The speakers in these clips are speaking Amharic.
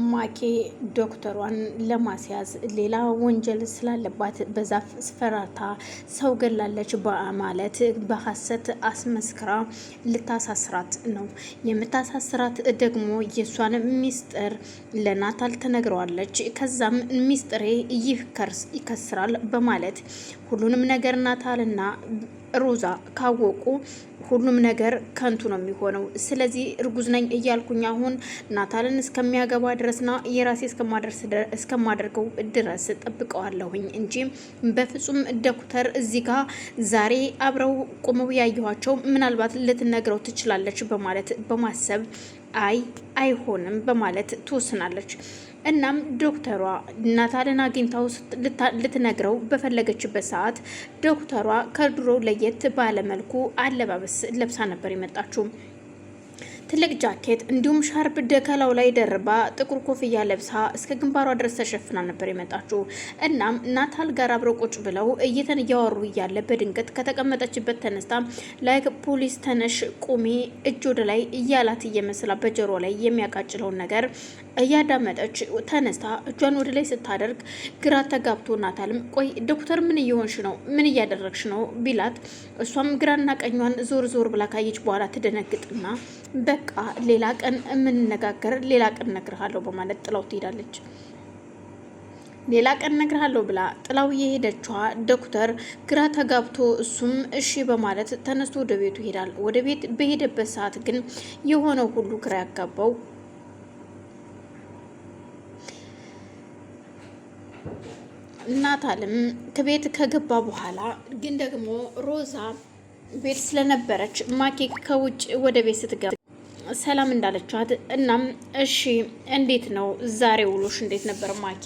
ማኬ ዶክተሯን ለማስያዝ ሌላ ወንጀል ስላለባት በዛፍ ስፈራታ ሰው ገላለች በማለት በሐሰት አስመስክራ ልታሳስራት ነው። የምታሳስራት ደግሞ የሷን ሚስጥር ለናታል ተነግረዋለች። ከዛም ሚስጥሬ ይከስራል በማለት ሁሉንም ነገር ናታልና ሮዛ ካወቁ ሁሉም ነገር ከንቱ ነው የሚሆነው። ስለዚህ እርጉዝ ነኝ እያልኩኝ አሁን ናታልን እስከሚያገባ ድረስና የራሴ እስከማደርገው ድረስ ጠብቀዋለሁኝ እንጂ በፍጹም ዶክተር እዚህ ጋር ዛሬ አብረው ቆመው ያየኋቸው ምናልባት ልትነግረው ትችላለች በማለት በማሰብ አይሆንም በማለት ትወስናለች። እናም ዶክተሯ ናታልን አግኝታው ልትነግረው በፈለገችበት ሰዓት ዶክተሯ ከድሮ ለየት ባለመልኩ አለባበስ ለብሳ ነበር የመጣችው። ትልቅ ጃኬት እንዲሁም ሻርፕ ደከላው ላይ ደርባ ጥቁር ኮፍያ ለብሳ እስከ ግንባሯ ድረስ ተሸፍና ነበር የመጣችው። እናም ናታል ጋር አብረው ቁጭ ብለው እያወሩ እያለ በድንገት ከተቀመጠችበት ተነስታ ላይክ ፖሊስ ተነሽ ቁሚ እጅ ወደ ላይ እያላት እየመስላ በጆሮ ላይ የሚያቃጭለውን ነገር እያዳመጠች ተነስታ እጇን ወደ ላይ ስታደርግ ግራ ተጋብቶ ናታልም ቆይ ዶክተር ምን እየሆንሽ ነው? ምን እያደረግሽ ነው ቢላት እሷም ግራና ቀኟን ዞር ብላ ካየች በኋላ ትደነግጥና በቃ ሌላ ቀን የምንነጋገር ሌላ ቀን እነግርሃለሁ በማለት ጥላው ትሄዳለች። ሌላ ቀን እነግርሃለሁ ብላ ጥላው የሄደችዋ ዶክተር ግራ ተጋብቶ እሱም እሺ በማለት ተነስቶ ወደ ቤቱ ይሄዳል። ወደ ቤት በሄደበት ሰዓት ግን የሆነው ሁሉ ግራ ያጋባው ናታልም ከቤት ከገባ በኋላ ግን ደግሞ ሮዛ ቤት ስለነበረች ማኬ ከውጭ ወደ ቤት ስትገባ ሰላም እንዳለቻት እናም እሺ እንዴት ነው ዛሬ ውሎሽ እንዴት ነበር ማኬ?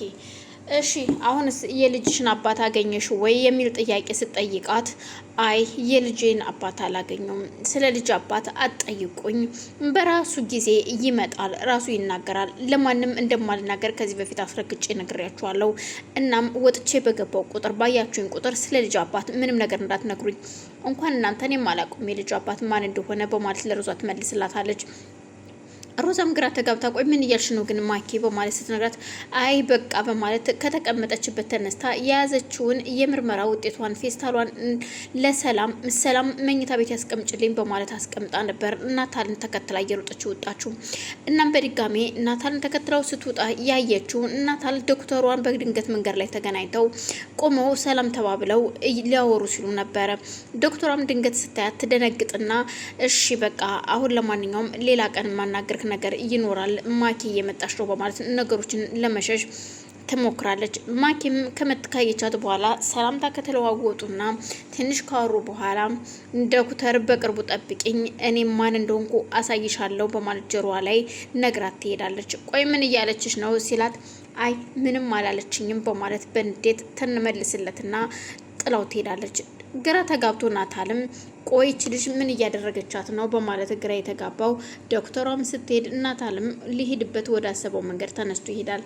እሺ አሁንስ የልጅሽን አባት አገኘሽ ወይ የሚል ጥያቄ ስትጠይቃት አይ የልጄን አባት አላገኘውም፣ ስለ ልጅ አባት አትጠይቁኝ፣ በራሱ ጊዜ ይመጣል ራሱ ይናገራል፣ ለማንም እንደማልናገር ከዚህ በፊት አስረግጬ ነግሬያችኋለሁ። እናም ወጥቼ በገባው ቁጥር ባያችሁኝ ቁጥር ስለ ልጅ አባት ምንም ነገር እንዳትነግሩኝ፣ እንኳን እናንተ እኔም አላውቅም የልጅ አባት ማን እንደሆነ በማለት ለሮዛ ትመልስላታለች። ሮዛም ግራ ተጋብታ ቆይ ምን እያልሽ ነው ግን ማኬ በማለት ስትነግራት አይ በቃ በማለት ከተቀመጠችበት ተነስታ የያዘችውን የምርመራ ውጤቷን ፌስታሏን ለሰላም መኝታ ቤት ያስቀምጭልኝ በማለት አስቀምጣ ነበር። ናታልን ተከትላ እየሮጠች ወጣችው። እናም በድጋሜ ናታልን ተከትላው ስትወጣ ያየችው ናታል ዶክተሯን በድንገት መንገድ ላይ ተገናኝተው ቆመው ሰላም ተባብለው ሊያወሩ ሲሉ ነበረ። ዶክተሯም ድንገት ስታያት ትደነግጥና እሺ በቃ አሁን ለማንኛውም ሌላ ቀን ማናገር ነገር ይኖራል ማኪ እየመጣች ነው በማለት ነገሮችን ለመሸሽ ትሞክራለች። ማኪም ከመትካየቻት በኋላ ሰላምታ ከተለዋወጡና ትንሽ ካወሩ በኋላ ዶክተር በቅርቡ ጠብቂኝ እኔ ማን እንደሆንኩ አሳይሻለሁ በማለት ጆሮዋ ላይ ነግራት ትሄዳለች። ቆይ ምን እያለችሽ ነው ሲላት አይ ምንም አላለችኝም በማለት በንዴት ትመልስለትና ጥላው ትሄዳለች። ግራ ተጋብቶ ናታልም ቆይች ልጅ ምን እያደረገቻት ነው በማለት ግራ የተጋባው ዶክተሯም ስትሄድ ናታልም ሊሄድበት ወደ አሰበው መንገድ ተነስቶ ይሄዳል።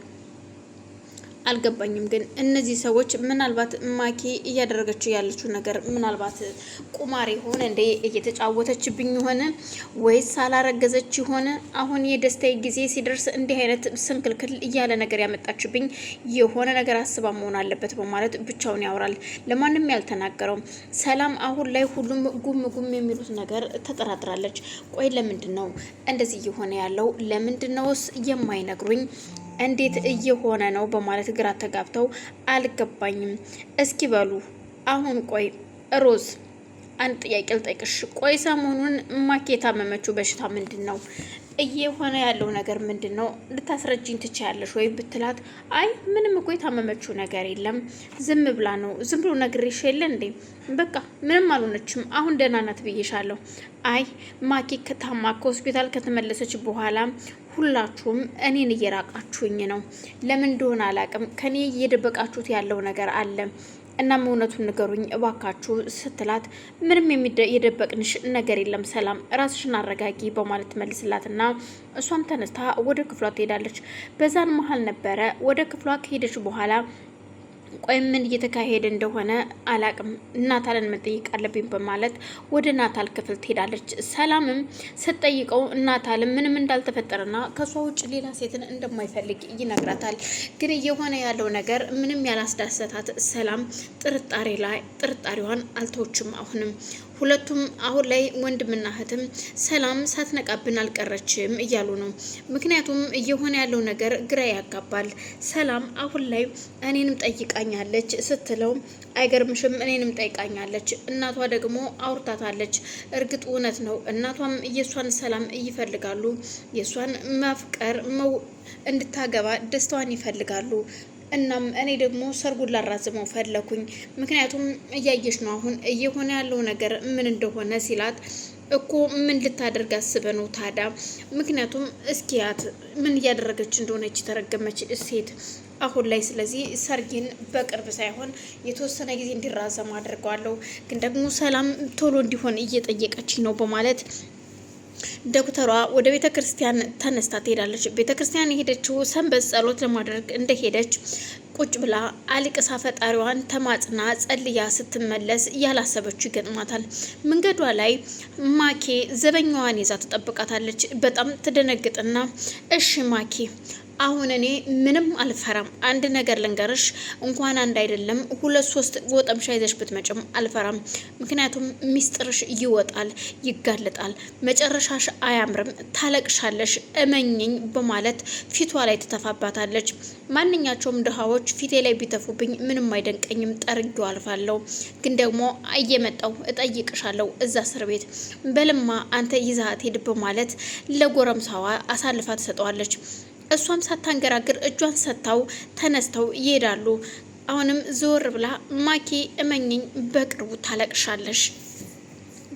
አልገባኝም ግን እነዚህ ሰዎች ምናልባት ማኪ እያደረገችው ያለችው ነገር ምናልባት ቁማር ይሆን እንዴ እየተጫወተችብኝ ሆነ ወይስ አላረገዘች ሆነ? አሁን የደስታዬ ጊዜ ሲደርስ እንዲህ አይነት ስንክልክል እያለ ነገር ያመጣችብኝ የሆነ ነገር አስባ መሆን አለበት በማለት ብቻውን ያወራል። ለማንም ያልተናገረው ሰላም አሁን ላይ ሁሉም ጉም የሚሉት ነገር ተጠራጥራለች። ቆይ ለምንድን ነው እንደዚህ እየሆነ ያለው? ለምንድነውስ የማይነግሩኝ? እንዴት እየሆነ ነው በማለት ግራ ተጋብተው አልገባኝም። እስኪ በሉ አሁን ቆይ ሮዝ አንድ ጥያቄ ልጠይቅሽ። ቆይ ሰሞኑን ማኪ የታመመችው በሽታ ምንድን ነው? እየሆነ ያለው ነገር ምንድን ነው? ልታስረጅኝ ትችያለሽ ወይ ብትላት አይ ምንም እኮ የታመመችው ነገር የለም ዝም ብላ ነው። ዝም ብሎ ነግሬሽ የለ እንዴ? በቃ ምንም አልሆነችም አሁን ደህና ናት ብዬሻለሁ። አይ ማኪ ታማ ከሆስፒታል ከተመለሰች በኋላ ሁላችሁም እኔን እየራቃችሁኝ ነው። ለምን እንደሆነ አላውቅም። ከኔ እየደበቃችሁት ያለው ነገር አለ። እናም እውነቱን ንገሩኝ እባካችሁ ስትላት ምንም የደበቅንሽ ነገር የለም ሰላም ራስሽን አረጋጊ በማለት መልስላትና እሷም ተነስታ ወደ ክፍሏ ትሄዳለች። በዛን መሀል ነበረ ወደ ክፍሏ ከሄደች በኋላ ቆይ ምን እየተካሄደ እንደሆነ አላቅም፣ ናታልን መጠየቅ አለብኝ በማለት ወደ ናታል ክፍል ትሄዳለች። ሰላምም ስትጠይቀው ናታልም ምንም እንዳልተፈጠረና ከሷ ውጭ ሌላ ሴትን እንደማይፈልግ ይነግራታል። ግን እየሆነ ያለው ነገር ምንም ያላስዳሰታት ሰላም ጥርጣሬዋን አልተወችም። አሁንም ሁለቱም አሁን ላይ ወንድምና እህትም ሰላም ሳትነቃብን አልቀረችም እያሉ ነው። ምክንያቱም እየሆነ ያለው ነገር ግራ ያጋባል። ሰላም አሁን ላይ እኔንም ጠይቃኛለች ስትለው አይገርምሽም? እኔንም ጠይቃኛለች። እናቷ ደግሞ አውርታታለች። እርግጥ እውነት ነው። እናቷም የእሷን ሰላም ይፈልጋሉ። የእሷን ማፍቀር እንድታገባ ደስታዋን ይፈልጋሉ። እናም እኔ ደግሞ ሰርጉን ላራዝመው ፈለኩኝ። ምክንያቱም እያየሽ ነው አሁን እየሆነ ያለው ነገር ምን እንደሆነ ሲላት እኮ ምን ልታደርግ አስበ ነው ታዲያ? ምክንያቱም እስኪያት ምን እያደረገች እንደሆነች የተረገመች ሴት አሁን ላይ። ስለዚህ ሰርጌን በቅርብ ሳይሆን የተወሰነ ጊዜ እንዲራዘም አድርገዋለሁ። ግን ደግሞ ሰላም ቶሎ እንዲሆን እየጠየቀች ነው በማለት ዶክተሯ ወደ ቤተ ክርስቲያን ተነስታ ትሄዳለች። ቤተ ክርስቲያን የሄደችው ሰንበት ጸሎት ለማድረግ እንደሄደች ቁጭ ብላ አልቅሳ ፈጣሪዋን ተማጽና ጸልያ ስትመለስ ያላሰበችው ይገጥማታል። መንገዷ ላይ ማኬ ዘበኛዋን ይዛ ትጠብቃታለች። በጣም ትደነግጥና እሺ ማኬ አሁን እኔ ምንም አልፈራም። አንድ ነገር ልንገርሽ፣ እንኳን አንድ አይደለም 2-3 ወጠምሻ ይዘሽ ብትመጭም አልፈራም። ምክንያቱም ሚስጥርሽ ይወጣል፣ ይጋለጣል፣ መጨረሻሽ አያምርም፣ ታለቅሻለሽ፣ እመኝኝ በማለት ፊቷ ላይ ትተፋባታለች። ማንኛቸውም ድሃዎች ፊቴ ላይ ቢተፉብኝ ምንም አይደንቀኝም፣ ጠርጌው አልፋለሁ። ግን ደግሞ እየመጣው እጠይቅሻለሁ እዛ እስር ቤት በልማ አንተ ይዛት ሄድ በማለት ለጎረምሳዋ አሳልፋ ትሰጠዋለች። እሷም ሳታንገራግር እጇን ሰጥታው ተነስተው ይሄዳሉ። አሁንም ዘወር ብላ ማኪ እመኝኝ በቅርቡ ታለቅሻለሽ፣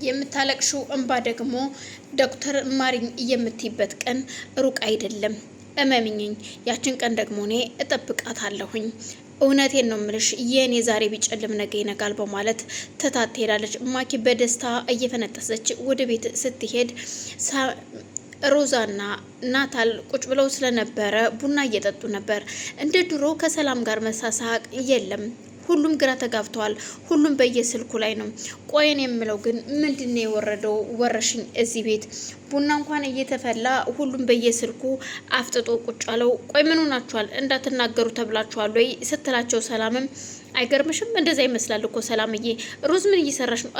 የምታለቅሽው እንባ ደግሞ ዶክተር ማሪኝ የምትይበት ቀን ሩቅ አይደለም፣ እመምኝኝ። ያችን ቀን ደግሞ እኔ እጠብቃታለሁኝ። እውነቴን ነው ምልሽ፣ የኔ ዛሬ ቢጨልም ነገ ይነጋል በማለት ትታት ትሄዳለች። ማኪ በደስታ እየፈነጠሰች ወደ ቤት ስትሄድ ሮዛና ናታል ቁጭ ብለው ስለነበረ ቡና እየጠጡ ነበር። እንደ ድሮ ከሰላም ጋር መሳሳቅ የለም። ሁሉም ግራ ተጋብተዋል። ሁሉም በየስልኩ ላይ ነው። ቆይን የምለው ግን ምንድነው የወረደው ወረሽኝ እዚህ ቤት? ቡና እንኳን እየተፈላ ሁሉም በየስልኩ አፍጥጦ ቁጭ አለው። ቆይ ምን ሆናችኋል? እንዳትናገሩ ተብላችኋል ወይ ስትላቸው ሰላምም አይገርምሽም? እንደዛ ይመስላል እኮ ሰላምዬ። ሮዝ ምን እየሰራሽ ነው?